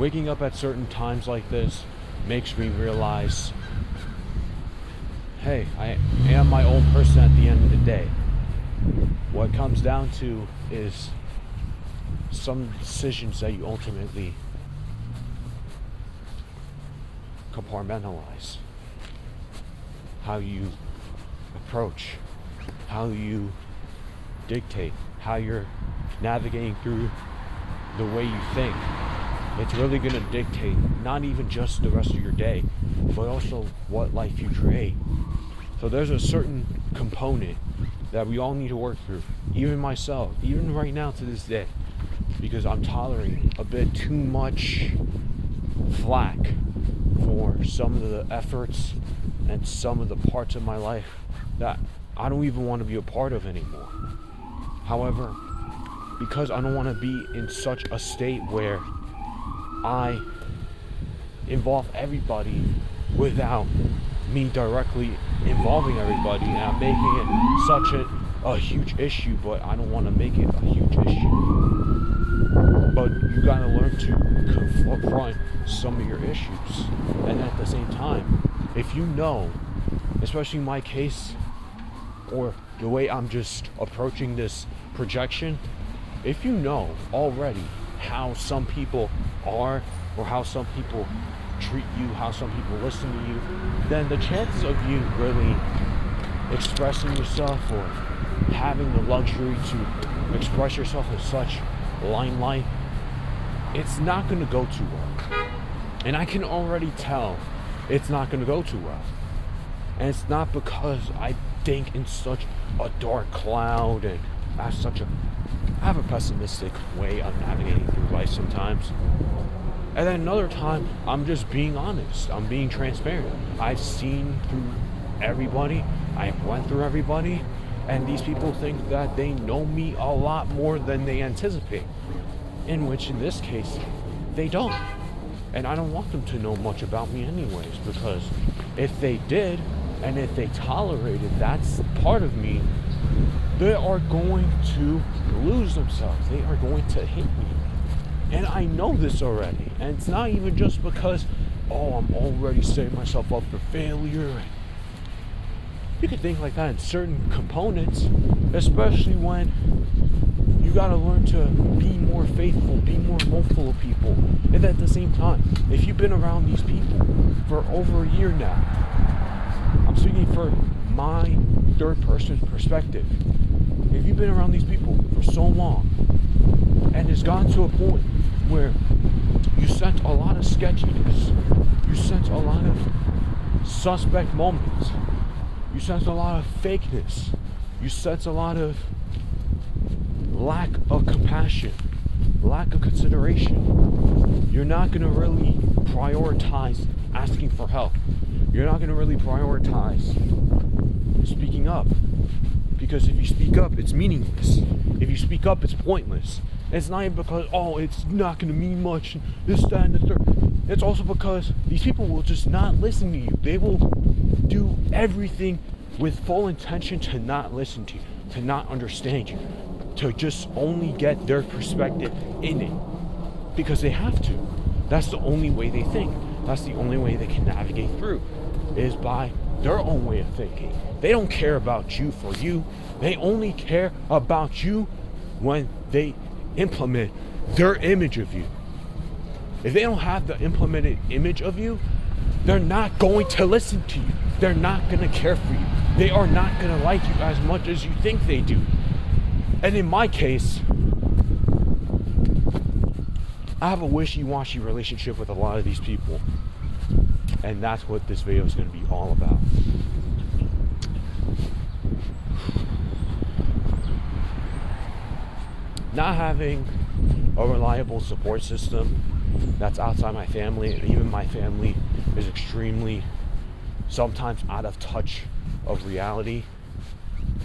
waking up at certain times like this makes me realize, hey, I am my own person at the end of the day. What it comes down to is some decisions that you ultimately compartmentalize. How you approach, how you dictate, how you're navigating through the way you think. It's really going to dictate not even just the rest of your day, but also what life you create. So there's a certain component that we all need to work through, even myself, even right now to this day, because I'm tolerating a bit too much flack for some of the efforts and some of the parts of my life that I don't even want to be a part of anymore. However, because I don't want to be in such a state where I involve everybody without me directly involving everybody, and I'm making it such a huge issue, but I don't want to make it a huge issue. But you gotta learn to confront some of your issues. And at the same time, if you know, especially in my case, or the way I'm just approaching this projection, if you know already how some people are, or how some people treat you, how some people listen to you, then the chances of you really expressing yourself or having the luxury to express yourself in such limelight, it's not going to go too well. And I can already tell it's not going to go too well. And it's not because I think in such a dark cloud and I have a pessimistic way of navigating through life sometimes. And then another time, I'm just being honest. I'm being transparent. I've seen through everybody. I went through everybody. And these people think that they know me a lot more than they anticipate. In which, in this case, they don't. And I don't want them to know much about me anyways. Because if they did, and if they tolerated that part of me, they are going to lose themselves. They are going to hate me. And I know this already. And it's not even just because, I'm already setting myself up for failure. You can think like that in certain components, especially when you gotta learn to be more faithful, be more hopeful of people. And at the same time, if you've been around these people for over a year now, I'm speaking for my third person perspective. If you've been around these people for so long, and it's gotten to a point where you sense a lot of sketchiness, you sense a lot of suspect moments, you sense a lot of fakeness, you sense a lot of lack of compassion, lack of consideration, you're not going to really prioritize asking for help. You're not going to really prioritize speaking up. Because if you speak up, it's meaningless. If you speak up, it's pointless. And it's not even because, it's not going to mean much, this, that, and the third. It's also because these people will just not listen to you. They will do everything with full intention to not listen to you, to not understand you, to just only get their perspective in it. Because they have to. That's the only way they think. That's the only way they can navigate through, is by their own way of thinking. They don't care about you for you. They only care about you when they implement their image of you. If they don't have the implemented image of you, they're not going to listen to you. They're not going to care for you. They are not going to like you as much as you think they do. And in my case, I have a wishy-washy relationship with a lot of these people. And that's what this video is going to be all about. Not having a reliable support system that's outside my family, and even my family is extremely sometimes out of touch of reality.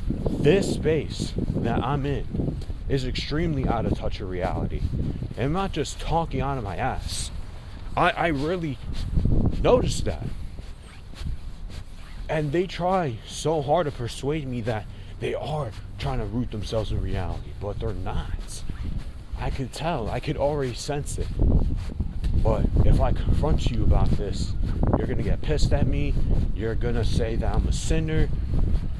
This space that I'm in is extremely out of touch of reality. And I'm not just talking out of my ass. I really noticed that. And they try so hard to persuade me that they are trying to root themselves in reality, but they're not. I could tell. I could already sense it. But if I confront you about this, you're going to get pissed at me. You're going to say that I'm a sinner.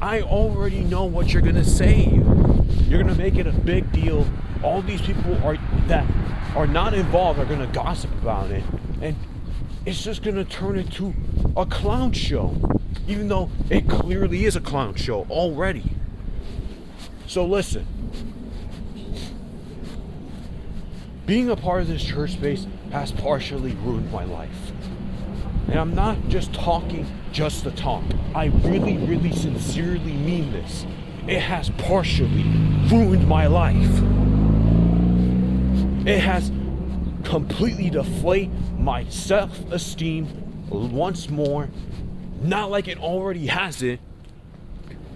I already know what you're going to say. You're going to make it a big deal. All these people that are not involved are going to gossip about it. And it's just going to turn into a clown show. Even though it clearly is a clown show already. So listen. Being a part of this church space has partially ruined my life. And I'm not just talking just to talk. I really, really sincerely mean this. It has partially ruined my life. It has completely deflated my self-esteem once more. Not like it already has it,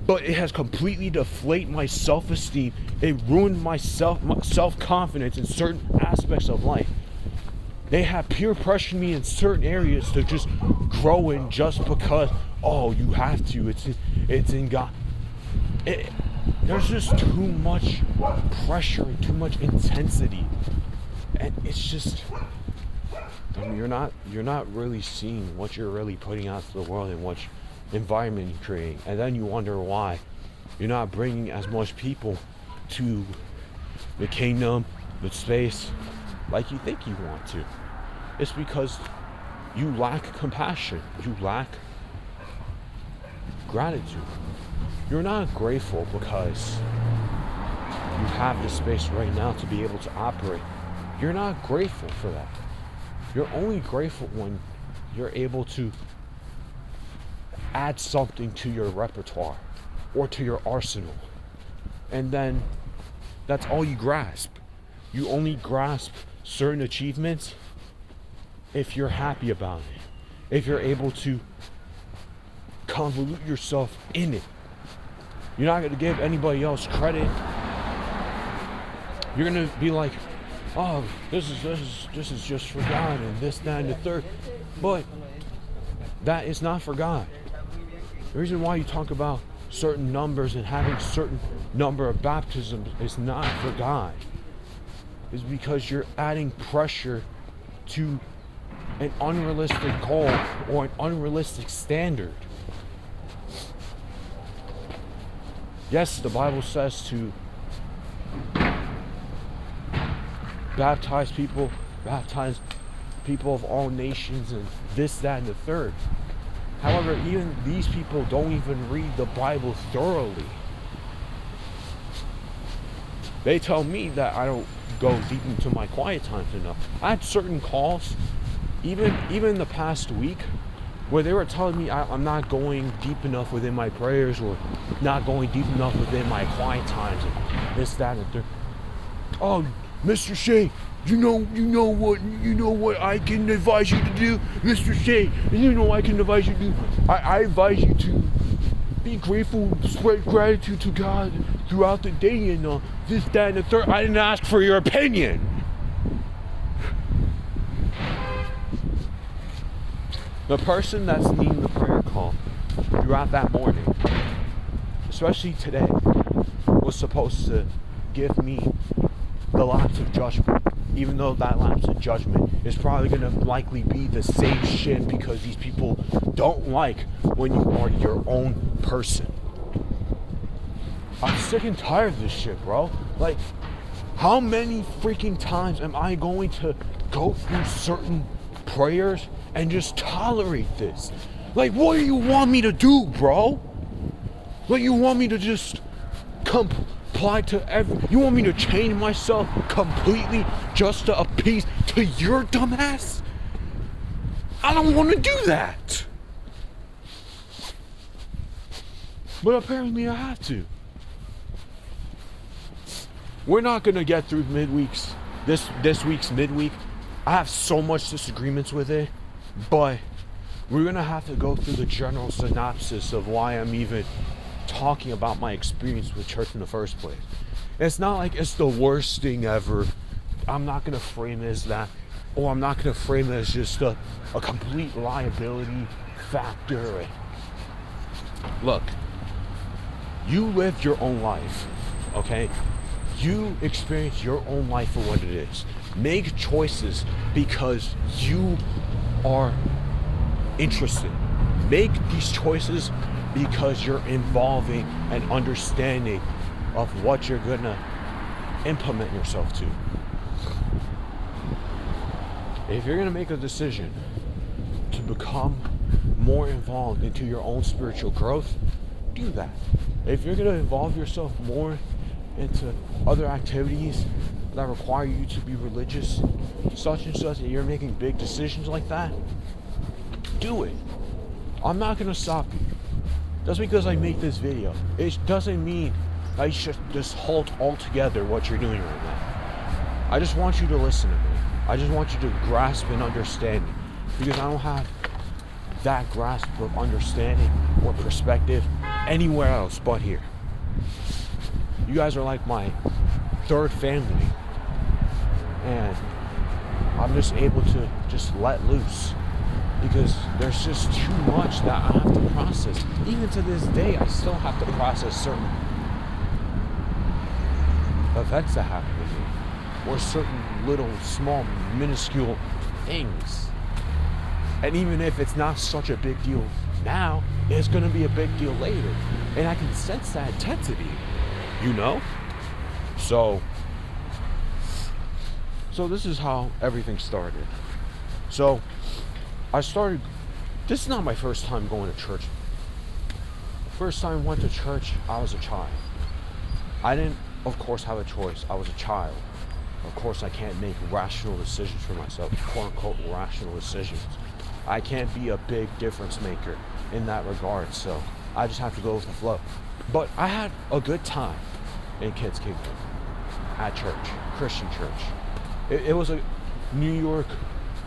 but it has completely deflated my self-esteem. It ruined my self-confidence in certain aspects of life. They have peer pressured me in certain areas to just grow in just because, oh, you have to. It's in God. There's just too much pressure and too much intensity, and it's just. I mean, you're not really seeing what you're really putting out to the world and what environment you're creating, and then you wonder why you're not bringing as much people to the kingdom, the space, like you think you want to. It's because you lack compassion. You lack gratitude. You're not grateful because you have the space right now to be able to operate. You're not grateful for that. You're only grateful when you're able to add something to your repertoire or to your arsenal. And then that's all you grasp. You only grasp certain achievements if you're happy about it. If you're able to convolute yourself in it. You're not going to give anybody else credit. You're going to be like, oh, this is just for God and this, that, and the third. But that is not for God. The reason why you talk about certain numbers and having certain number of baptisms is not for God. It's because you're adding pressure to an unrealistic goal or an unrealistic standard. Yes, the Bible says to baptize people of all nations and this, that, and the third. However, even these people don't even read the Bible thoroughly. They tell me that I don't go deep into my quiet times enough. I had certain calls, even the past week, where they were telling me I'm not going deep enough within my prayers or not going deep enough within my quiet times and this, that, and the third. Oh, Mr. Shea, you know what I can advise you to do, Mr. Shea, and you know what I can advise you to do. I advise you to be grateful, spread gratitude to God throughout the day and this, that, and the third. I didn't ask for your opinion. The person that's needing the prayer call throughout that morning, especially today, was supposed to give me the lapse of judgment, even though that lapse of judgment is probably going to likely be the same shit because these people don't like when you are your own person. I'm sick and tired of this shit, bro. Like, how many freaking times am I going to go through certain prayers and just tolerate this? Like, what do you want me to do, bro? Like, you want me to just comply to you want me to change myself completely just to appease to your dumbass? I don't want to do that. But apparently I have to. We're not going to get through midweeks, this week's midweek. I have so much disagreements with it, but we're going to have to go through the general synopsis of why I'm even talking about my experience with church in the first place. It's not like it's the worst thing ever. I'm not going to frame it as that, or I'm not going to frame it as just a complete liability factor. Look, you live your own life, okay? You experience your own life for what it is. Make choices because you are interested. Make these choices because you're involving an understanding of what you're gonna implement yourself to. If you're gonna make a decision to become more involved into your own spiritual growth, do that. If you're gonna involve yourself more into other activities that require you to be religious, such and such, and you're making big decisions like that, do it. I'm not gonna stop you. Just because I make this video, it doesn't mean I should just halt altogether what you're doing right now. I just want you to listen to me. I just want you to grasp and understand me, because I don't have that grasp of understanding or perspective anywhere else but here. You guys are like my third family, and I'm just able to just let loose, because there's just too much that I have to process. Even to this day, I still have to process certain events that happen to me, or certain little, small, minuscule things. And even if it's not such a big deal now, it's gonna be a big deal later. And I can sense that intensity, you know? So this is how everything started. So this is not my first time going to church. First time I went to church, I was a child. I didn't, of course, have a choice. I was a child. Of course, I can't make rational decisions for myself, quote unquote rational decisions. I can't be a big difference maker in that regard, so I just have to go with the flow. But I had a good time in Kids Kingdom, at church, Christian church. It was a New York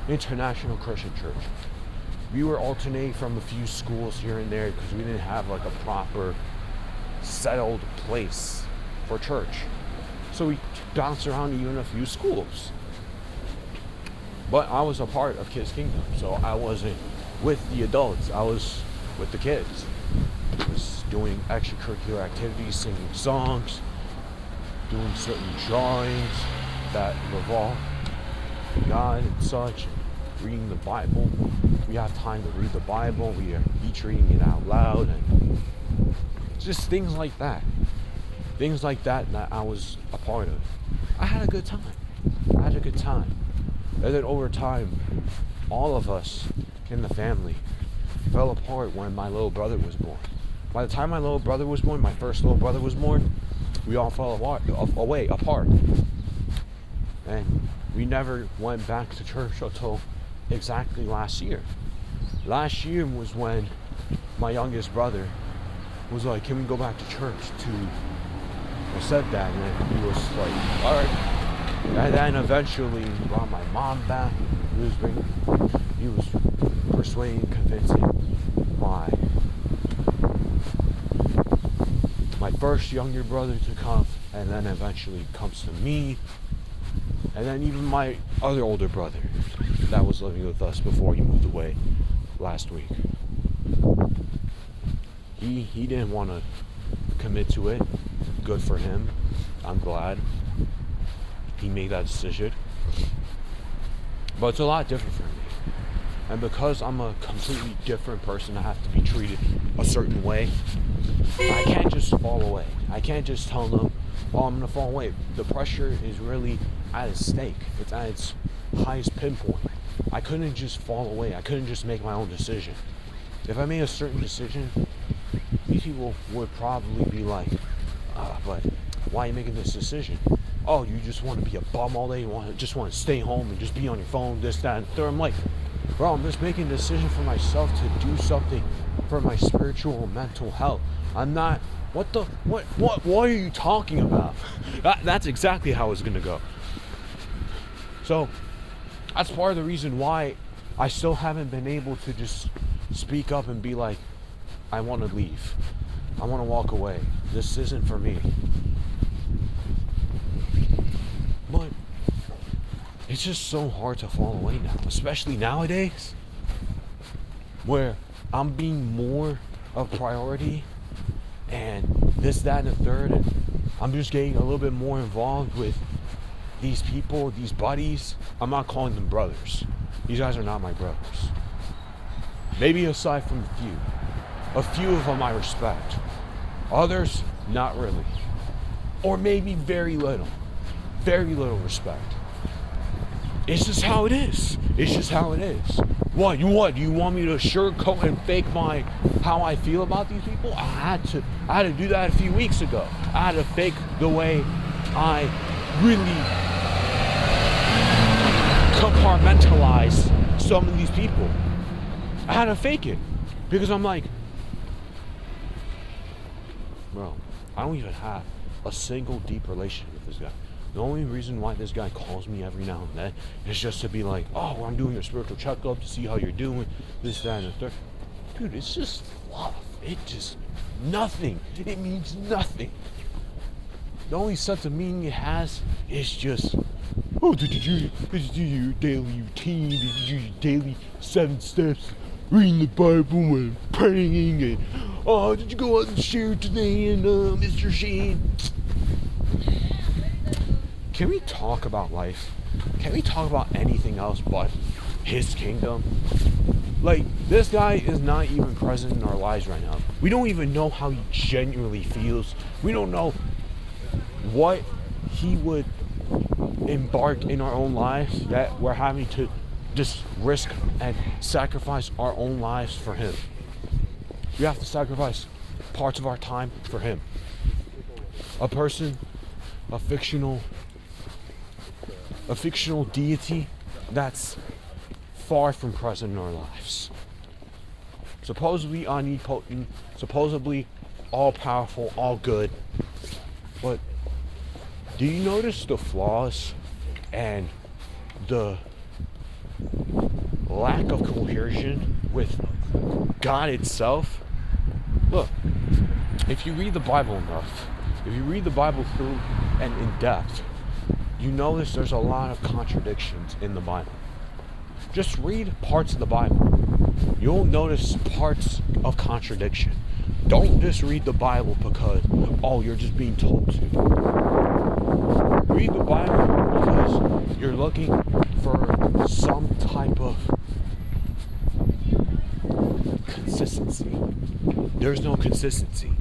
International Christian church. We were alternating from a few schools here and there because we didn't have like a proper settled place for church. So we bounced around even a few schools. But I was a part of Kids Kingdom, so I wasn't with the adults, I was with the kids. I was doing extracurricular activities, singing songs, doing certain drawings that revolve God and such, reading the Bible. We have time to read the Bible, we are each reading it out loud, and just things like that. Things like that I was a part of. I had a good time. And then over time, all of us in the family fell apart when my little brother was born. By the time my little brother was born, my first little brother was born, we all fell apart. And we never went back to church until exactly last year. Last year was when my youngest brother was like, can we go back to church? I said that, and he was like, all right. And then eventually brought my mom back. He was persuading, convincing my first younger brother to come, and then eventually comes to me, and then even my other older brother that was living with us before he moved away last week. He didn't want to commit to it. Good for him. I'm glad he made that decision. But it's a lot different for me. And because I'm a completely different person, I have to be treated a certain way. I can't just fall away. I can't just tell them, oh, I'm going to fall away. The pressure is really at its stake. It's at its highest pinpoint. I couldn't just fall away. I couldn't just make my own decision. If I made a certain decision, these people would probably be like, but why are you making this decision? Oh, you just want to be a bum all day? You just want to stay home and just be on your phone, this, that, and third? I'm like, bro, I'm just making a decision for myself to do something for my spiritual and mental health. I'm not, what are you talking about? That's exactly how it's going to go. So, that's part of the reason why I still haven't been able to just speak up and be like, I want to leave. I want to walk away. This isn't for me. But it's just so hard to fall away now, especially nowadays, where I'm being more of a priority and this, that, and the third, and I'm just getting a little bit more involved with these people, these buddies, I'm not calling them brothers. These guys are not my brothers. Maybe aside from a few of them I respect. Others, not really. Or maybe very little respect. It's just how it is. It's just how it is. What? You want me to sugarcoat and fake how I feel about these people? I had to do that a few weeks ago. I had to fake the way I really compartmentalize some of these people. I had to fake it because I'm like, bro, I don't even have a single deep relationship with this guy. The only reason why this guy calls me every now and then is just to be like, oh, I'm doing a spiritual checkup to see how you're doing, this, that, and the third. Dude, it's just fluff. It just nothing. It means nothing. The only sense of meaning it has is just, oh, did you do your daily routine? Did you do your daily 7 steps? Reading the Bible and praying, and oh, did you go out and share today? And Mr. Shane, can we talk about life? Can we talk about anything else but his kingdom? Like, this guy is not even present in our lives right now. We don't even know how he genuinely feels. We don't know what he would embark in our own lives that we're having to just risk and sacrifice our own lives for him. We have to sacrifice parts of our time for him. A person, a fictional deity that's far from present in our lives. Supposedly omnipotent, supposedly all-powerful, all good. But do you notice the flaws and the lack of cohesion with God itself? Look, if you read the Bible enough, if you read the Bible through and in depth, you notice there's a lot of contradictions in the Bible. Just read parts of the Bible. You'll notice parts of contradiction. Don't just read the Bible because, oh, you're just being told to. Read the Bible because you're looking for some type of consistency. There's no consistency.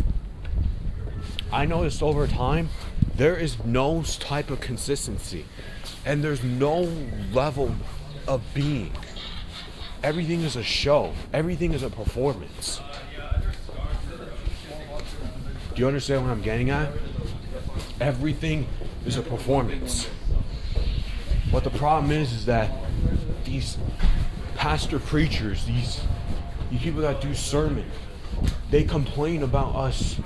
I noticed over time, there is no type of consistency. And there's no level of being. Everything is a show. Everything is a performance. Do you understand what I'm getting at? Everything is a performance. What the problem is that these pastor preachers, these people that do sermon, they complain about us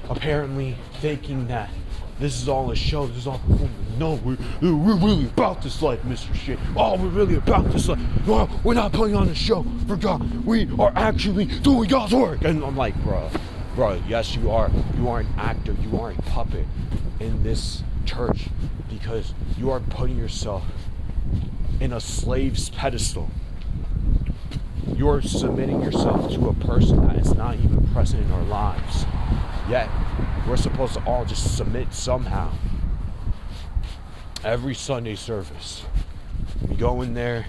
apparently thinking that this is all a show, this is all performance. No, we're really about this life, Mr. Shit. Oh, we're really about this life. No, we're not putting on a show for God. We are actually doing God's work. And I'm like, bro, yes, you are. You are an actor. You are a puppet in this church because you are putting yourself in a slave's pedestal. You're submitting yourself to a person that is not even present in our lives. Yet, we're supposed to all just submit somehow. Every Sunday service, we go in there,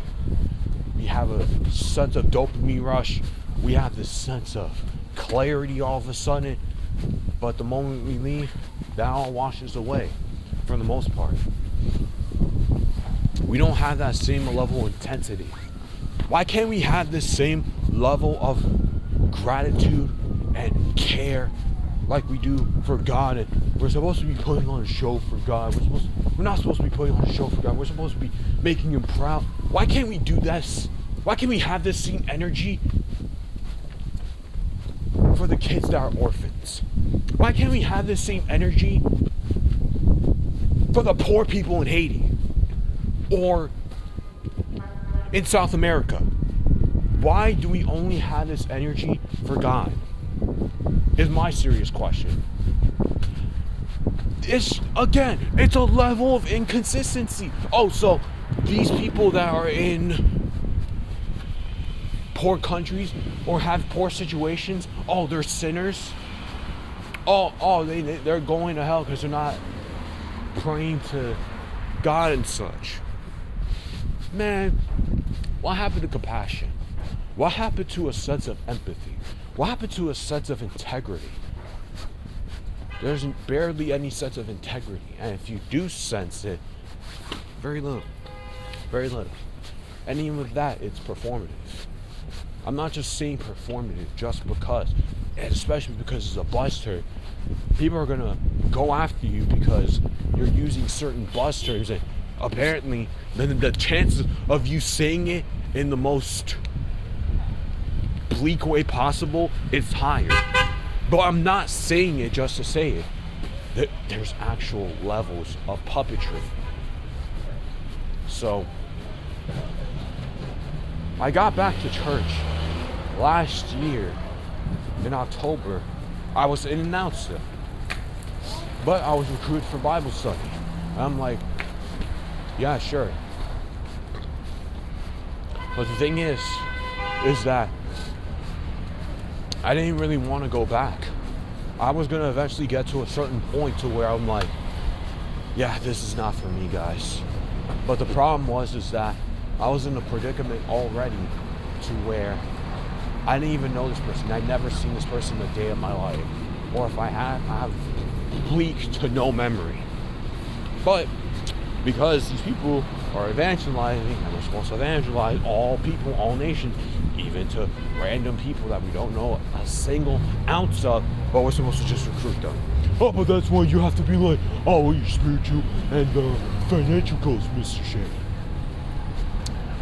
we have a sense of dopamine rush, we have this sense of clarity all of a sudden, but the moment we leave, that all washes away for the most part. We don't have that same level of intensity. Why can't we have this same level of gratitude and care like we do for God? And we're supposed to be putting on a show for God. We're not supposed to be putting on a show for God. We're supposed to be making Him proud. Why can't we do this? Why can't we have this same energy for the kids that are orphans? Why can't we have this same energy for the poor people in Haiti or in South America? Why do we only have this energy for God? Is my serious question. It's a level of inconsistency. Oh, so these people that are in poor countries or have poor situations, oh, they're sinners. They're going to hell because they're not praying to God and such. Man, what happened to compassion? What happened to a sense of empathy? What happened to a sense of integrity? There's barely any sense of integrity. And if you do sense it, very little. Very little. And even with that, it's performative. I'm not just saying performative just because, and especially because it's a buzz term. People are going to go after you because you're using certain buzz terms, and apparently the chances of you saying it in the most bleak way possible is higher. But I'm not saying it just to say it. There's actual levels of puppetry. So, I got back to church last year in October. I was an announcer, but I was recruited for Bible study. And I'm like, yeah, sure. But the thing is that I didn't really want to go back. I was going to eventually get to a certain point to where I'm like, yeah, this is not for me, guys. But the problem is that I was in a predicament already to where I didn't even know this person. I'd never seen this person a day of my life. Or if I have bleak to no memory. But because these people are evangelizing, and we're supposed to evangelize all people, all nations, even to random people that we don't know a single ounce of, but we're supposed to just recruit them. Oh, but that's why you have to be like, oh, your spiritual and financial goals, Mr. Shane.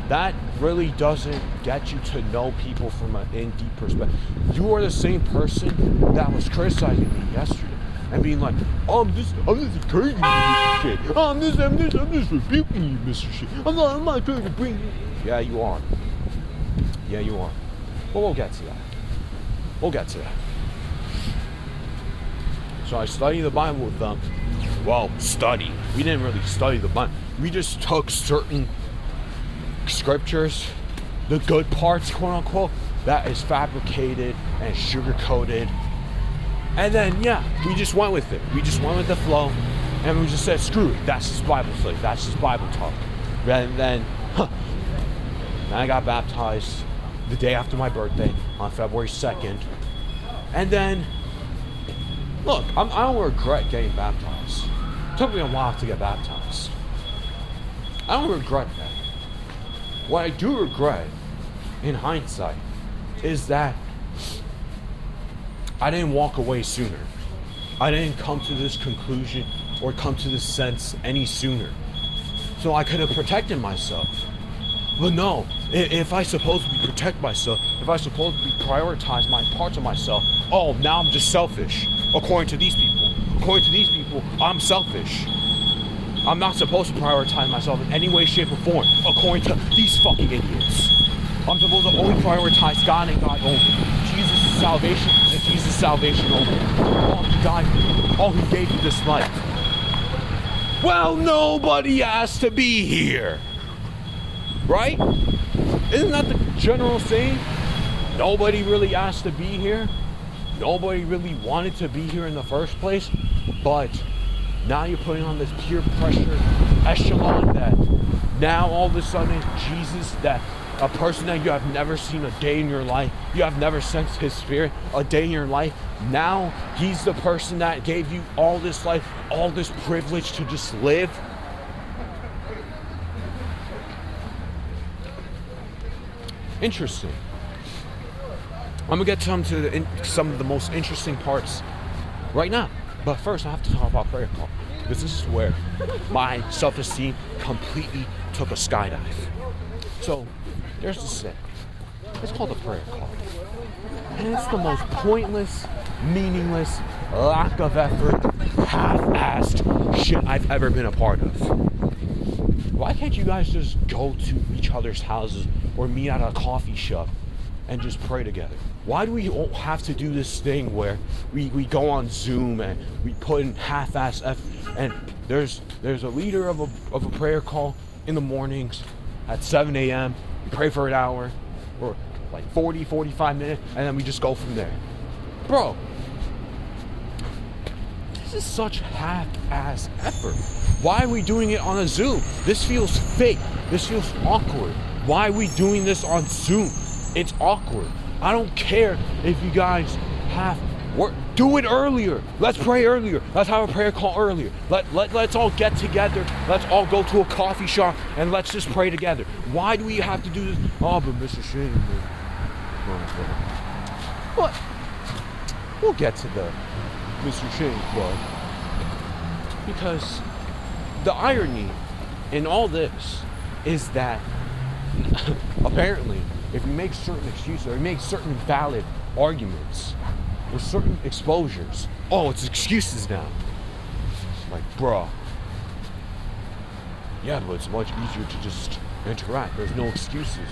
That really doesn't get you to know people from an in-deep perspective. You are the same person that was criticizing me yesterday and being like, I'm this encouraging you, Mr. Shane. I'm this rebuking you, Mr. Shane. I'm not trying to bring you. Yeah, you are. Yeah, you are. But we'll get to that. So I studied the Bible with them. Well, study. We didn't really study the Bible. We just took certain scriptures, the good parts, quote unquote, that is fabricated and sugar-coated. And then, yeah, we just went with it. We just went with the flow. And we just said, screw it. That's just Bible study. That's just Bible talk. And then I got baptized the day after my birthday on February 2nd. And then, look, I don't regret getting baptized. It took me a while to get baptized. I don't regret that. What I do regret, in hindsight, is that I didn't walk away sooner. I didn't come to this conclusion or come to this sense any sooner. So I could have protected myself. But no, if I supposed to protect myself, if I supposed to prioritize my parts of myself, oh, now I'm just selfish, according to these people. According to these people, I'm selfish. I'm not supposed to prioritize myself in any way, shape, or form, according to these fucking idiots. I'm supposed to only prioritize God and God only. Jesus' salvation and Jesus' salvation only. All he died for, all he gave you this life. Well, nobody asked to be here. Right? Isn't that the general saying? Nobody really asked to be here. Nobody really wanted to be here in the first place. But now you're putting on this peer pressure echelon that now all of a sudden Jesus, that a person that you have never seen a day in your life, you have never sensed his spirit a day in your life, now he's the person that gave you all this life, all this privilege to just live. Interesting. I'm gonna get some of the most interesting parts right now. But first, I have to talk about prayer call, because this is where my self-esteem completely took a skydive. So, there's this thing. It's called a prayer call. And it's the most pointless, meaningless, lack of effort, half-assed shit I've ever been a part of. Why can't you guys just go to each other's houses or meet at a coffee shop and just pray together? Why do we all have to do this thing where we go on Zoom and we put in half-ass effort? And there's a leader of a prayer call in the mornings at 7 a.m. We pray for an hour or like 45 minutes, and then we just go from there. Bro, this is such half-ass effort. Why are we doing it on a Zoom? This feels fake. This feels awkward. Why are we doing this on Zoom? It's awkward. I don't care if you guys have work. Do it earlier. Let's pray earlier. Let's have a prayer call earlier. Let's all get together. Let's all go to a coffee shop and let's just pray together. Why do we have to do this? Oh, but Mr. Shane. But we'll get to the Mr. Shane Club. Because the irony in all this is that apparently if you make certain excuses or you make certain valid arguments with certain exposures, oh, it's excuses now. Like, bruh. Yeah, but it's much easier to just interact. There's no excuses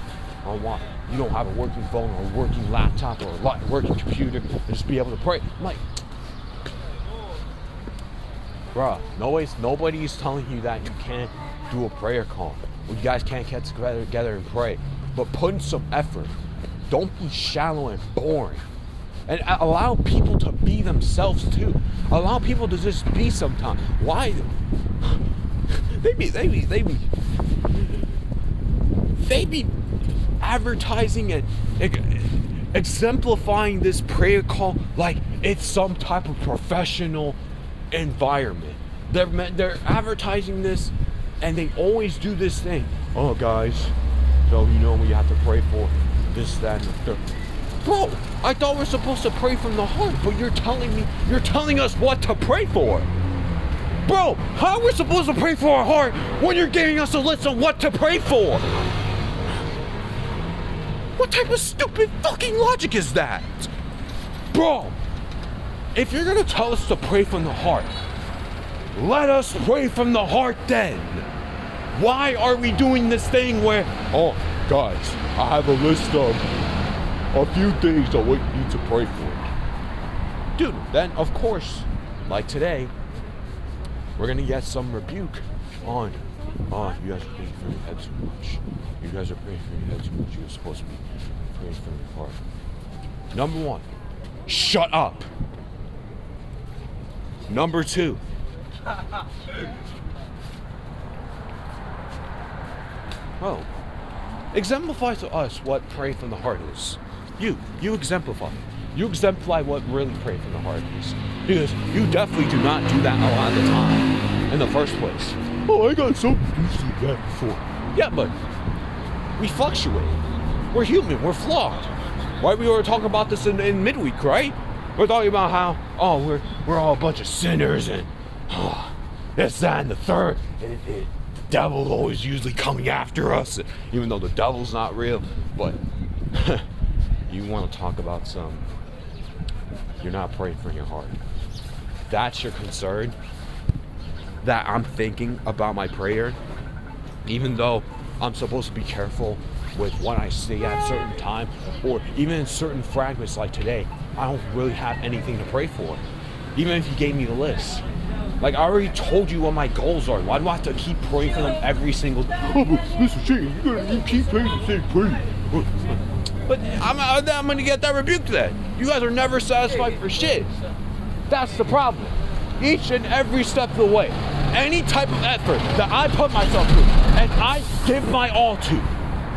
on why you don't have a working phone or a working laptop or a working computer and just be able to pray. I'm like, bruh, nobody's telling you that you can't do a prayer call. You guys can't get together and pray. But put in some effort. Don't be shallow and boring. And allow people to be themselves too. Allow people to just be sometimes. Why? They be advertising and exemplifying this prayer call like it's some type of professional environment. They're advertising this, and they always do this thing. Oh, guys, so you know we have to pray for this, that, and the third. Bro, I thought we're supposed to pray from the heart, but you're telling us what to pray for. Bro, how are we supposed to pray for our heart when you're giving us a list of what to pray for? What type of stupid fucking logic is that? Bro, if you're gonna tell us to pray from the heart, let us pray from the heart then. Why are we doing this thing where, oh, guys, I have a list of a few things that we need to pray for. Dude, then of course, like today, we're gonna get some rebuke on, oh, you guys are praying for your head too much. You guys are praying for your head too much. You're supposed to be praying from your heart. Number one, shut up. Number two, well, exemplify to us what pray from the heart is. You exemplify. You exemplify what really pray from the heart is. Because you definitely do not do that a lot of the time in the first place. Oh, I got so used to that before. Yeah, but we fluctuate. We're human. We're flawed. Right? We were talking about this in midweek, right? We're talking about how, oh, we're all a bunch of sinners and this, that, and the third. And the devil's always usually coming after us, even though the devil's not real. But you want to talk about you're not praying from your heart. That's your concern. That I'm thinking about my prayer, even though I'm supposed to be careful with what I say at a certain time, or even in certain fragments like today, I don't really have anything to pray for. Even if you gave me the list. Like, I already told you what my goals are. Why do I have to keep praying for them every single day? Oh, but Mr. Shane, you keep praying the same prayer. But I'm going to get that rebuked then. You guys are never satisfied for shit. That's the problem. Each and every step of the way, any type of effort that I put myself through and I give my all to,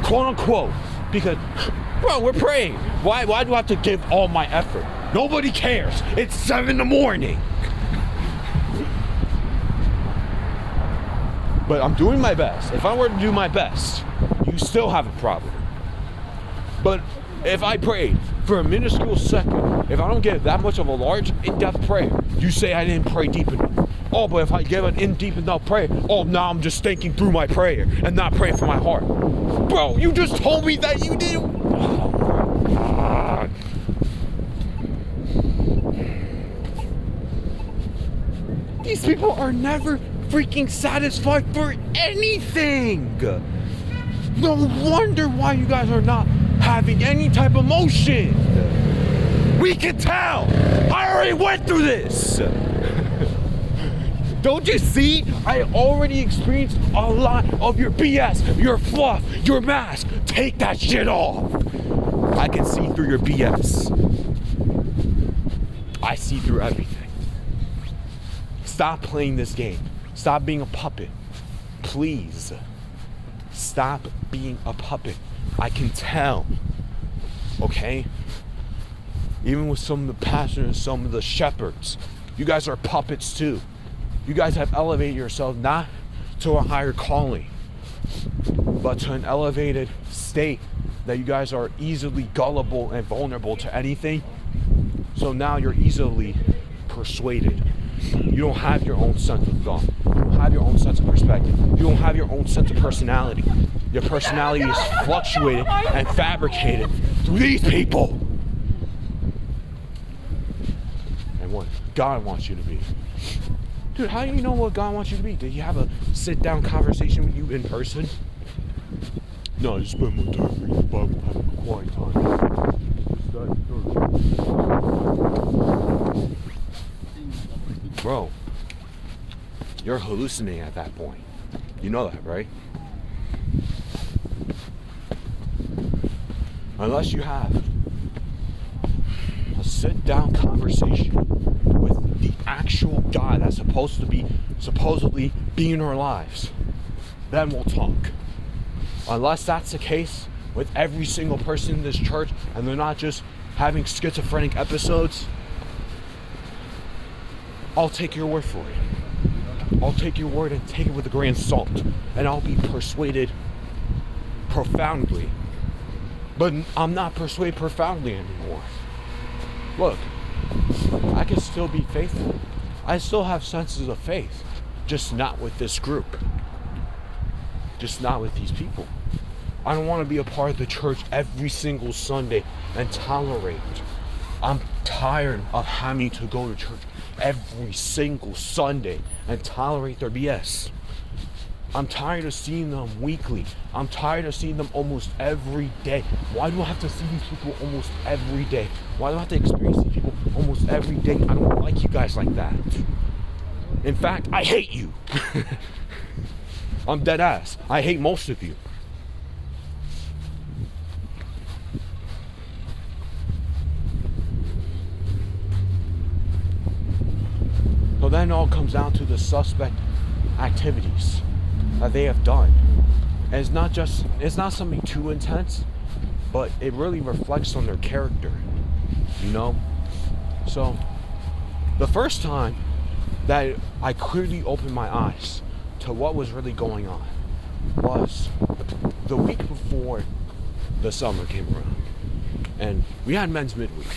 quote unquote, because, bro, we're praying. Why do I have to give all my effort? Nobody cares. It's 7 a.m. But I'm doing my best. If I were to do my best, you still have a problem. But if I prayed for a minuscule second, if I don't get that much of a large, in-depth prayer, you say I didn't pray deep enough. Oh, but if I give an in-deep enough prayer, oh, now I'm just thinking through my prayer and not praying for my heart. Bro, you just told me that you didn't. Oh, my God. These people are never freaking satisfied for anything. No wonder why you guys are not having any type of motion. We can tell. I already went through this. Don't you see? I already experienced a lot of your BS, your fluff, your mask. Take that shit off. I can see through your BS. I see through everything. Stop playing this game. Stop being a puppet. Please. Stop being a puppet. I can tell. Okay? Even with some of the pastors, some of the shepherds, you guys are puppets too. You guys have elevated yourself not to a higher calling, but to an elevated state that you guys are easily gullible and vulnerable to anything. So now you're easily persuaded. You don't have your own sense of thought. You don't have your own sense of perspective. You don't have your own sense of personality. Your personality is fluctuated and fabricated through these people. And what God wants you to be. Dude, how do you know what God wants you to be? Did you have a sit-down conversation with you in person? No, I just spend more time reading the Bible, having a quiet time. Bro, you're hallucinating at that point. You know that, right? Unless you have a sit-down conversation with the actual God that's supposedly be in our lives, then we'll talk. Unless that's the case with every single person in this church and they're not just having schizophrenic episodes, I'll take your word for it. I'll take your word and take it with a grain of salt, and I'll be persuaded profoundly. But I'm not persuaded profoundly anymore. Look, I can still be faithful. I still have senses of faith, just not with this group. Just not with these people. I don't want to be a part of the church every single Sunday and tolerate. I'm tired of having to go to church every single Sunday and tolerate their BS. I'm tired of seeing them weekly. I'm tired of seeing them almost every day. Why do I have to see these people almost every day? Why do I have to experience these people almost every day? I don't like you guys like that. In fact, I hate you. I'm dead ass. I hate most of you. So then it all comes down to the suspect activities that they have done. And it's not something too intense, but it really reflects on their character, you know? So the first time that I clearly opened my eyes to what was really going on was the week before the summer came around. And we had men's midweek.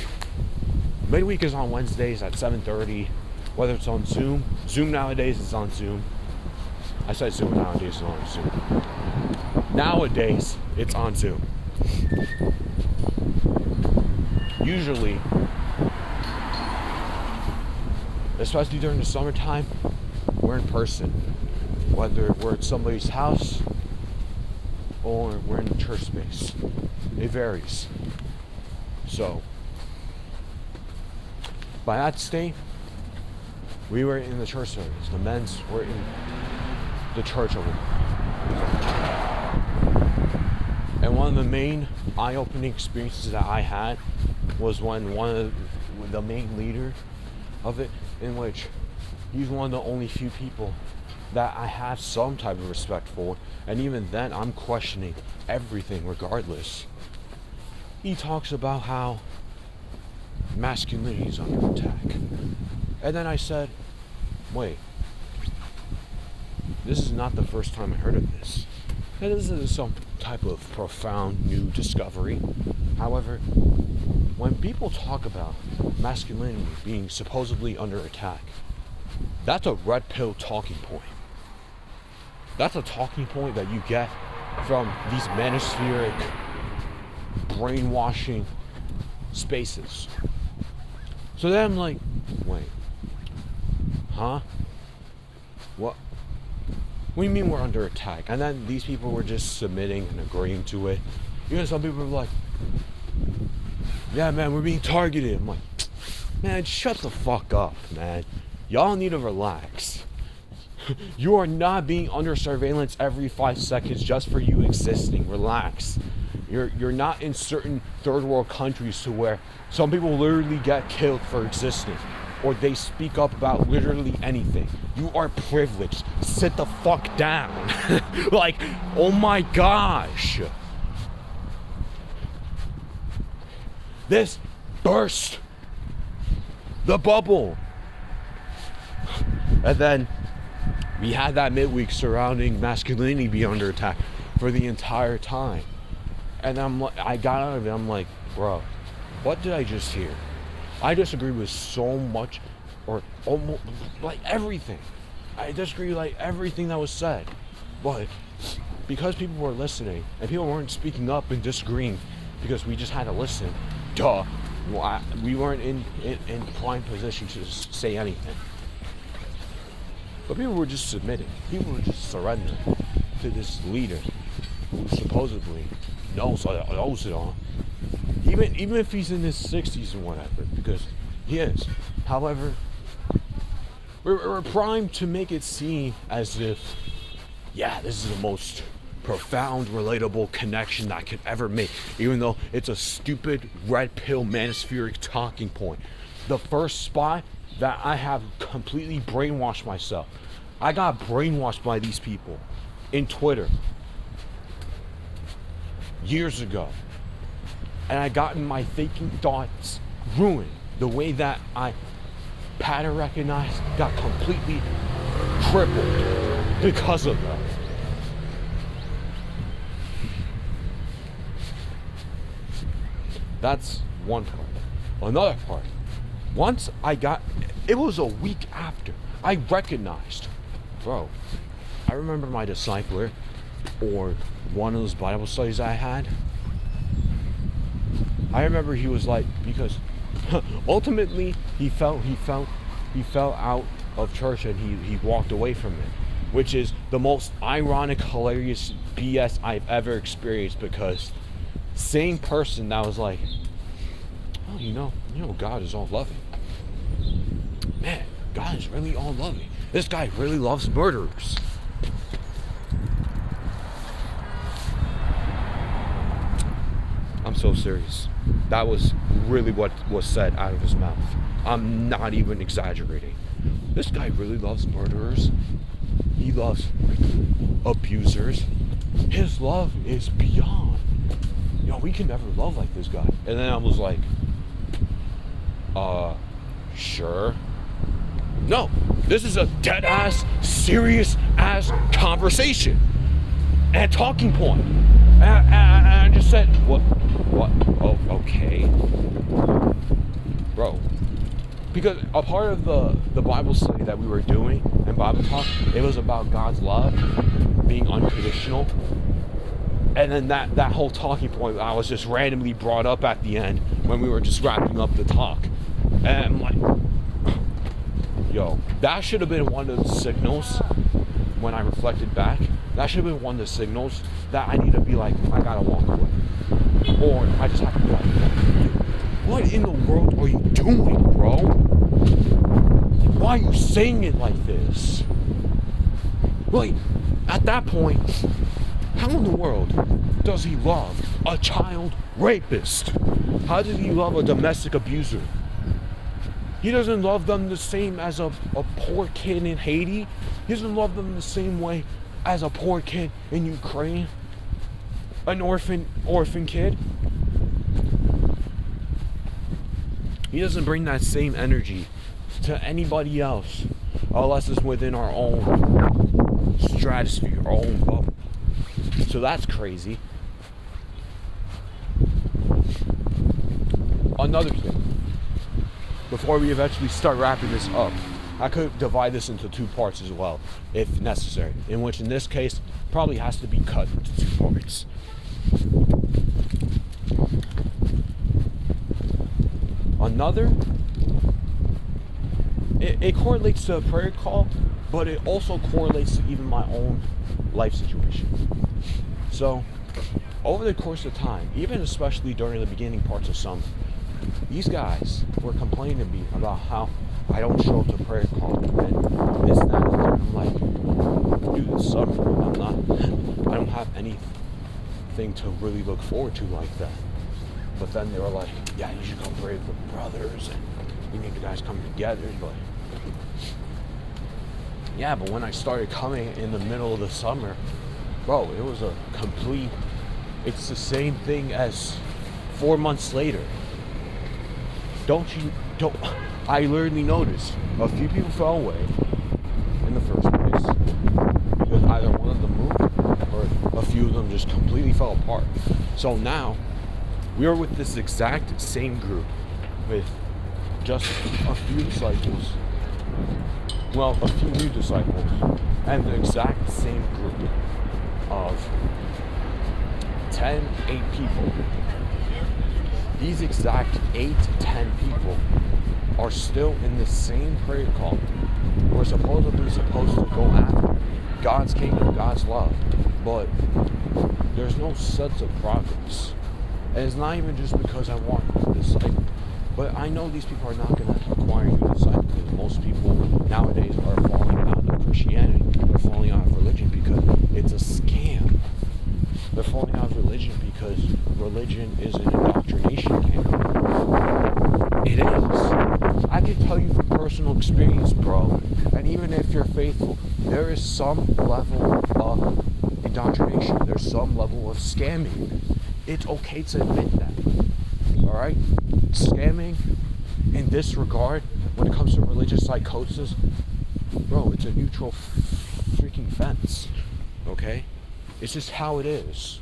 Midweek is on Wednesdays at 7:30, whether it's on Zoom. Zoom nowadays is on Zoom. I said Zoom nowadays is on Zoom. Nowadays, it's on Zoom. Usually, especially during the summertime, we're in person. Whether we're at somebody's house or we're in the church space. It varies. So, by that state, we were in the church service. The men's were in the church over there. And one of the main eye-opening experiences that I had was when one of the main leader of it, in which he's one of the only few people that I have some type of respect for, and even then I'm questioning everything regardless. He talks about how masculinity is under attack. And then I said, wait, this is not the first time I heard of this. And this is some type of profound new discovery. However, when people talk about masculinity being supposedly under attack, that's a red pill talking point. That's a talking point that you get from these manospheric brainwashing spaces. So then I'm like, wait, huh? What do you mean we're under attack? And then these people were just submitting and agreeing to it. You know, some people were like, yeah, man, we're being targeted. I'm like, man, shut the fuck up, man. Y'all need to relax. You are not being under surveillance every 5 seconds just for you existing. Relax. You're not in certain third world countries to where some people literally get killed for existing. or they speak up about literally anything. You are privileged. Sit the fuck down. Like, oh my gosh. This burst the bubble. And then we had that midweek surrounding masculinity be under attack for the entire time. And I got out of it, I'm like, bro, what did I just hear? I disagree with so much, or almost, like everything. I disagree with like everything that was said. But because people were listening, and people weren't speaking up and disagreeing because we just had to listen, duh, we weren't in prime position to say anything. But people were just submitting. People were just surrendering to this leader who supposedly knows it all. Even if he's in his 60s and whatever, because he is. However, we're primed to make it seem as if, yeah, this is the most profound, relatable connection I could ever make, even though it's a stupid red pill manospheric talking point. The first spot that I have completely brainwashed myself. I got brainwashed by these people in Twitter years ago. And I gotten my thinking thoughts ruined. The way that I pattern recognized got completely crippled because of that. That's one part. Another part, once I got, it was a week after, I recognized, bro, I remember my discipler, or one of those Bible studies I had, I remember he was like, because ultimately he fell out of church and he walked away from it, which is the most ironic, hilarious BS I've ever experienced, because same person that was like, oh, you know, God is all loving. Man, God is really all loving. This guy really loves murderers. I'm so serious. That was really what was said out of his mouth. I'm not even exaggerating. This guy really loves murderers. He loves abusers. His love is beyond. You know, we can never love like this guy. And then I was like, sure. No, this is a dead ass, serious ass conversation and talking point. And I just said, what? Oh, okay. Bro. Because a part of the Bible study that we were doing and Bible talk, it was about God's love being unconditional. And then that whole talking point, I was just randomly brought up at the end when we were just wrapping up the talk. And I'm like, yo, that should have been one of the signals when I reflected back. That should have been one of the signals that I need to be like, I gotta walk away. Or I just have to be like, what in the world are you doing, bro? Why are you saying it like this? Like, at that point, how in the world does he love a child rapist? How does he love a domestic abuser? He doesn't love them the same as a poor kid in Haiti. He doesn't love them the same way as a poor kid in Ukraine. An orphan kid. He doesn't bring that same energy to anybody else unless it's within our own stratosphere, our own bubble. So that's crazy. Another thing, before we eventually start wrapping this up, I could divide this into two parts as well, if necessary, in which in this case, probably has to be cut into two parts. Another, it correlates to a prayer call, but it also correlates to even my own life situation. So, over the course of time, even especially during the beginning parts of summer, these guys were complaining to me about how I don't show up to prayer call and this, that, and that. I'm like, dude, it's summer. I don't have anything to really look forward to like that. But then they were like, yeah, you should come pray with the brothers and you need you guys come together, but yeah, but when I started coming in the middle of the summer, bro, it was a complete, it's the same thing as 4 months later. Don't, I literally noticed a few people fell away in the first place because either one of them moved or a few of them just completely fell apart. So now, we are with this exact same group with just a few disciples. Well, a few new disciples, and the exact same group of 8 people. These exact 8 to 10 people are still in the same prayer call. We're supposed to go after God's kingdom, God's love, but there's no sense of progress. And it's not even just because I want a disciple. But I know these people are not going to acquire new disciples because most people nowadays are falling out of Christianity. They're falling out of religion because it's a scam. They're falling out of religion because religion is an indoctrination camp. It is. I can tell you from personal experience, bro, and even if you're faithful, there is some level of indoctrination. There's some level of scamming. It's okay to admit that. Alright? Scamming in this regard, when it comes to religious psychosis, bro, it's a neutral freaking fence. Okay? It's just how it is.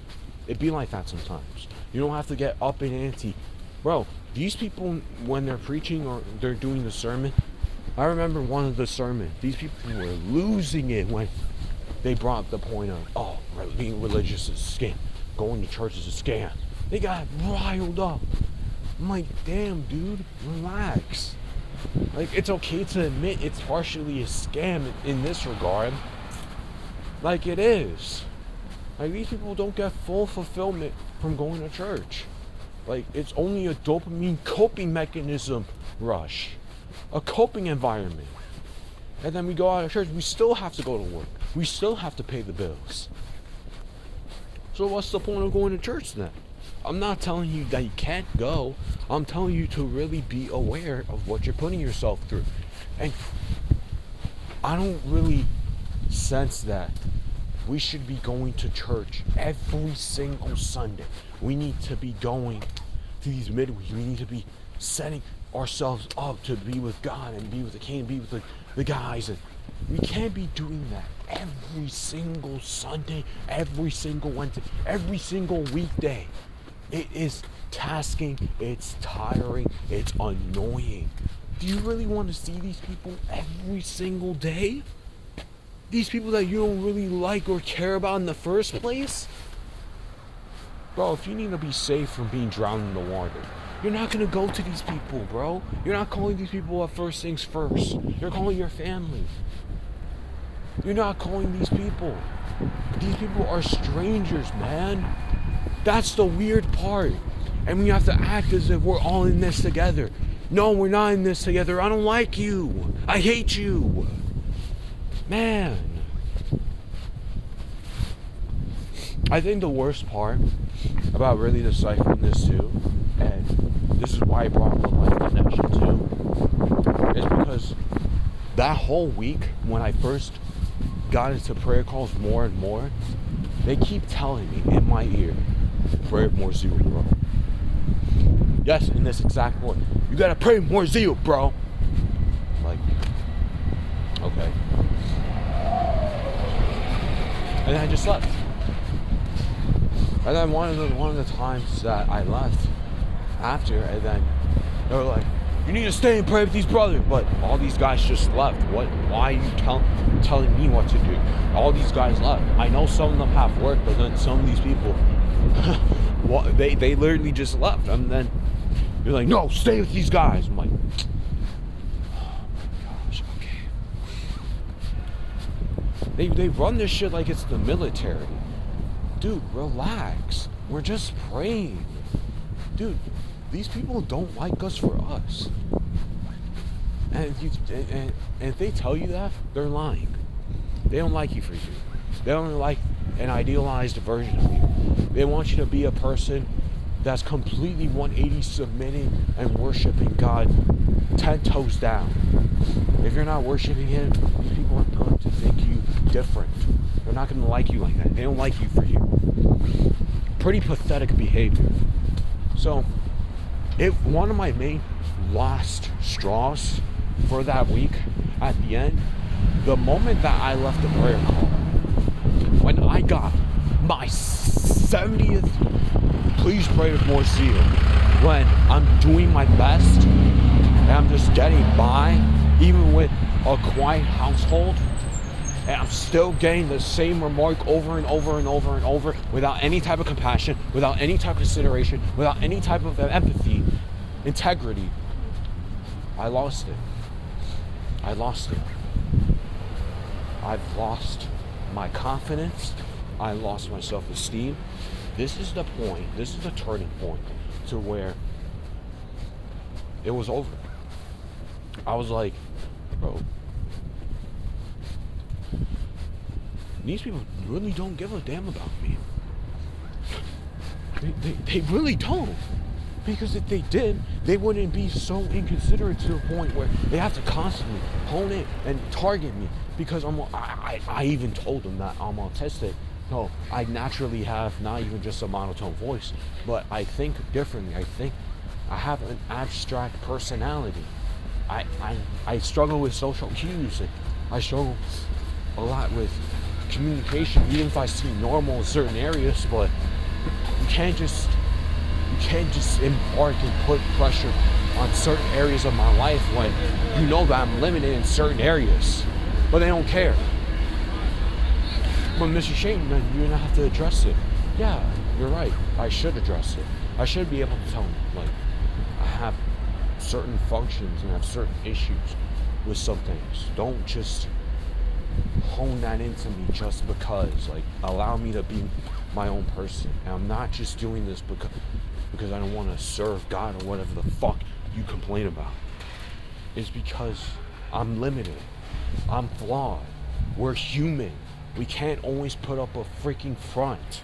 It be like that sometimes. You don't have to get up in ante. Bro, these people, when they're preaching or they're doing the sermon, I remember one of the sermons, these people were losing it when they brought up the point of, oh, being religious is a scam. Going to church is a scam. They got riled up. I'm like, damn, dude, relax. Like, it's okay to admit it's partially a scam in this regard. Like, it is. Like, these people don't get full fulfillment from going to church. Like, it's only a dopamine coping mechanism rush. A coping environment. And then we go out of church, we still have to go to work. We still have to pay the bills. So what's the point of going to church then? I'm not telling you that you can't go. I'm telling you to really be aware of what you're putting yourself through. And I don't really sense that we should be going to church every single Sunday. We need to be going to these midweeks. We need to be setting ourselves up to be with God and be with the King, be with the guys. And we can't be doing that every single Sunday, every single Wednesday, every single weekday. It is tasking, it's tiring, it's annoying. Do you really want to see these people every single day? These people that you don't really like or care about in the first place? Bro, if you need to be safe from being drowned in the water, you're not going to go to these people, bro. You're not calling these people up first things first. You're calling your family. You're not calling these people. These people are strangers, man. That's the weird part. And we have to act as if we're all in this together. No, we're not in this together. I don't like you. I hate you. Man. I think the worst part about really deciphering this too, and this is why I brought up the life connection too, is because that whole week when I first got into prayer calls more and more, they keep telling me in my ear, pray more zeal, bro. Yes, in this exact point. You gotta pray more zeal, bro. Like, okay. And then I just left. And then one of the times that I left after, and then they were like, you need to stay and pray with these brothers. But all these guys just left. Why are you telling me what to do? All these guys left. I know some of them have work, but then some of these people, they literally just left. And then you're like, no, stay with these guys. I'm like, oh my gosh, okay. They run this shit like it's the military. Dude, relax. We're just praying. Dude, these people don't like us for us. And if they tell you that, they're lying. They don't like you for you. They don't like an idealized version of you. They want you to be a person that's completely 180 submitting and worshiping God 10 toes down. If you're not worshiping Him, these people are going to think you different. They're not going to like you like that. They don't like you for you. Pretty pathetic behavior. So, if one of my main last straws for that week at the end, the moment that I left the prayer call, when I got my 70th, please pray with more zeal, when I'm doing my best and I'm just getting by, even with a quiet household, and I'm still getting the same remark over and over and over and over without any type of compassion, without any type of consideration, without any type of empathy, integrity, I lost it. I lost it. I've lost my confidence. I lost my self-esteem. This is the point, this is the turning point to where it was over. I was like, bro, these people really don't give a damn about me. They really don't. Because if they did, they wouldn't be so inconsiderate to the point where they have to constantly hone in and target me. Because I even told them that I'm autistic. No, I naturally have not even just a monotone voice, but I think differently. I have an abstract personality. I struggle with social cues, and I struggle a lot with communication, even if I seem normal in certain areas. But you can't just embark and put pressure on certain areas of my life when you know that I'm limited in certain areas, but they don't care. But Mr. Shane, then you're gonna have to address it. Yeah, you're right. I should address it. I should be able to tell them, like, I have certain functions and I have certain issues with some things. Don't just hone that into me just because. Like, allow me to be my own person. And I'm not just doing this because I don't want to serve God or whatever the fuck you complain about. It's because I'm limited. I'm flawed. We're human. We can't always put up a freaking front.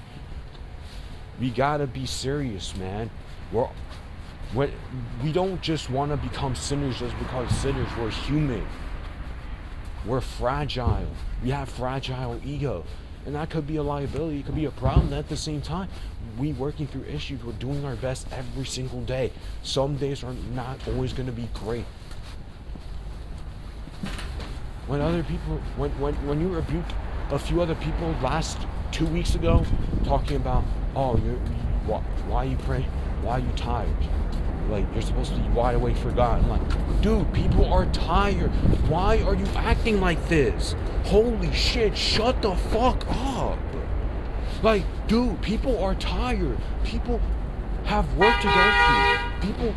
We gotta be serious, man. We don't just want to become sinners just because sinners. We're human. We're fragile. We have fragile ego. And that could be a liability. It could be a problem. And at the same time, we working through issues. We're doing our best every single day. Some days are not always going to be great. When other people, when you rebuked a few other people last 2 weeks ago, talking about, oh, why you pray? Why are you tired? Like, you're supposed to be wide awake for God. I'm like, dude, people are tired. Why are you acting like this? Holy shit, shut the fuck up. Like, dude, people are tired. People have work to go through.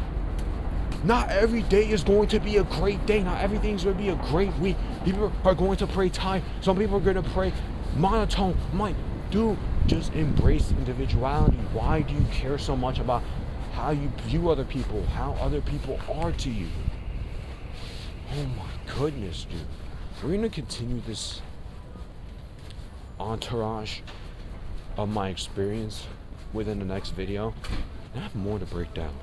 Not every day is going to be a great day. Not everything's going to be a great week. People are going to pray tired. Some people are going to pray monotone. I'm like, dude, just embrace individuality. Why do you care so much about how you view other people, how other people are to you? Oh my goodness, dude. We're going to continue this entourage of my experience within the next video. And I have more to break down.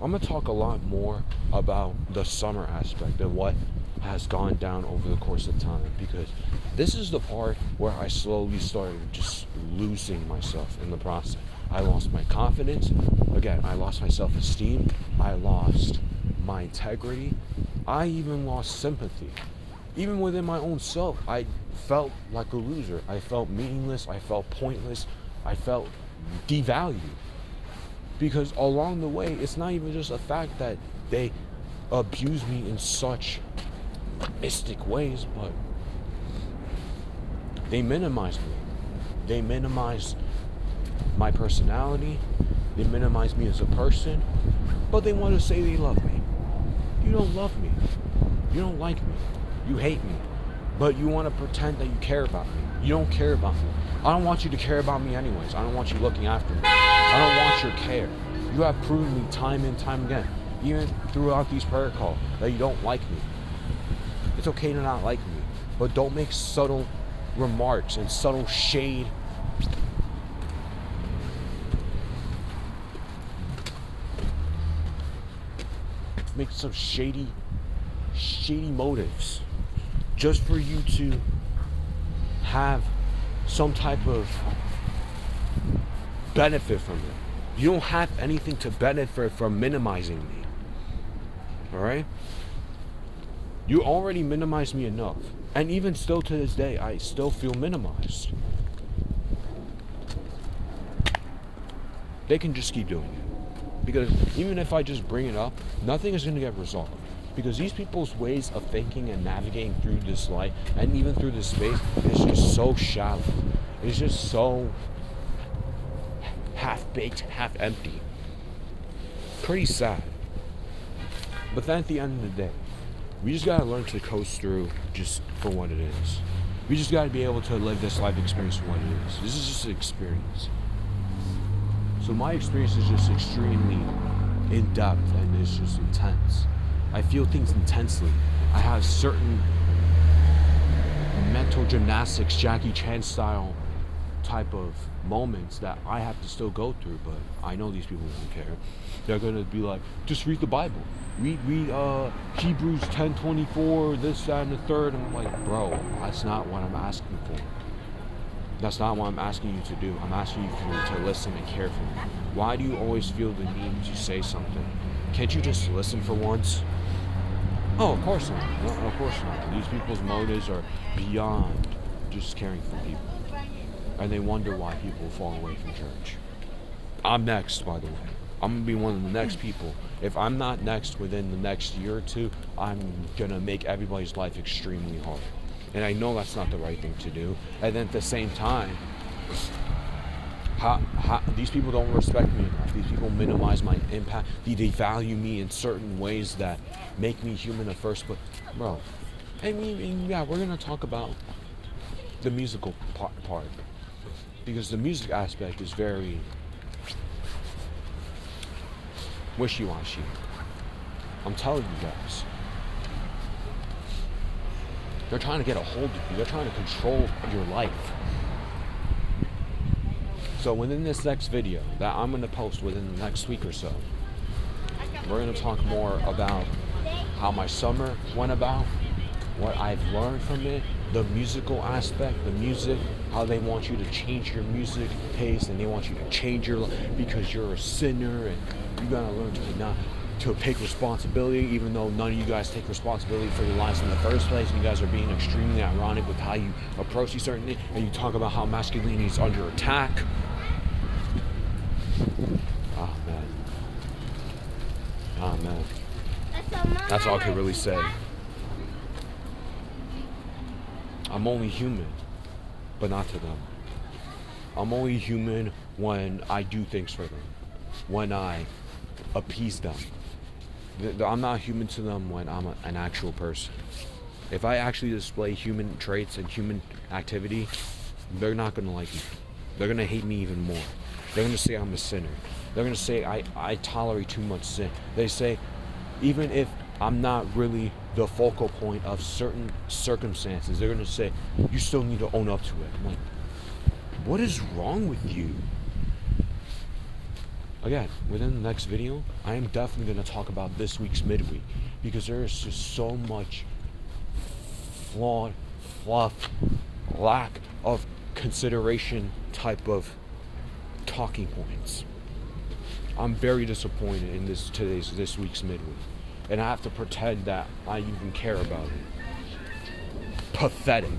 I'm going to talk a lot more about the summer aspect and what has gone down over the course of time, because this is the part where I slowly started just losing myself in the process. I lost my confidence. Again, I lost my self-esteem. I lost my integrity. I even lost sympathy. Even within my own self, I felt like a loser. I felt meaningless. I felt pointless. I felt devalued. Because along the way, it's not even just a fact that they abuse me in such mystic ways, but they minimize me. They minimize my personality. They minimize me as a person. But they want to say they love me. You don't love me. You don't like me. You hate me. But you want to pretend that you care about me. You don't care about me. I don't want you to care about me anyways. I don't want you looking after me. I don't want your care. You have proven me time and time again, even throughout these prayer calls, that you don't like me. It's okay to not like me, but don't make subtle remarks and subtle shade make some shady motives just for you to have some type of benefit from it. You don't have anything to benefit from minimizing me. Alright? You already minimized me enough. And even still to this day, I still feel minimized. They can just keep doing it. Because even if I just bring it up, nothing is going to get resolved. Because these people's ways of thinking and navigating through this life, and even through this space, is just so shallow. It's just so half-baked, half-empty. Pretty sad. But then at the end of the day, we just gotta learn to coast through just for what it is. We just gotta be able to live this life experience for what it is. This is just an experience. So my experience is just extremely in-depth and it's just intense. I feel things intensely. I have certain mental gymnastics, Jackie Chan style type of moments that I have to still go through, but I know these people don't care. They're gonna be like, just read the Bible. Read Hebrews 10:24, this, that, and the third. And I'm like, bro, that's not what I'm asking for. That's not what I'm asking you to do. I'm asking you to listen and care for me. Why do you always feel the need to say something? Can't you just listen for once? Oh, of course not. No, of course not. These people's motives are beyond just caring for people. And they wonder why people fall away from church. I'm next, by the way. I'm going to be one of the next people. If I'm not next within the next year or two, I'm going to make everybody's life extremely hard. And I know that's not the right thing to do. And then at the same time, these people don't respect me enough. These people minimize my impact. They value me in certain ways that make me human at first. But, bro, I mean, yeah, we're going to talk about the musical part. Because the music aspect is very wishy-washy. I'm telling you guys. They're trying to get a hold of you. They're trying to control your life. So within this next video that I'm going to post within the next week or so, we're going to talk more about how my summer went about, what I've learned from it, the musical aspect, the music, how they want you to change your music taste, and they want you to change your life because you're a sinner, and you gotta learn to take responsibility, even though none of you guys take responsibility for your lives in the first place. And you guys are being extremely ironic with how you approach these certain things, and you talk about how masculinity is under attack. Oh man. That's all I can really say. I'm only human, but not to them. I'm only human when I do things for them, when I appease them. I'm not human to them when I'm an actual person. If I actually display human traits and human activity, they're not going to like me. They're going to hate me even more. They're going to say I'm a sinner. They're going to say I tolerate too much sin. They say, even if I'm not really the focal point of certain circumstances, they're going to say, you still need to own up to it. I'm like, what is wrong with you? Again, within the next video, I am definitely going to talk about this week's midweek, because there is just so much flawed, fluff, lack of consideration type of talking points. I'm very disappointed in this week's midweek, and I have to pretend that I even care about it. Pathetic.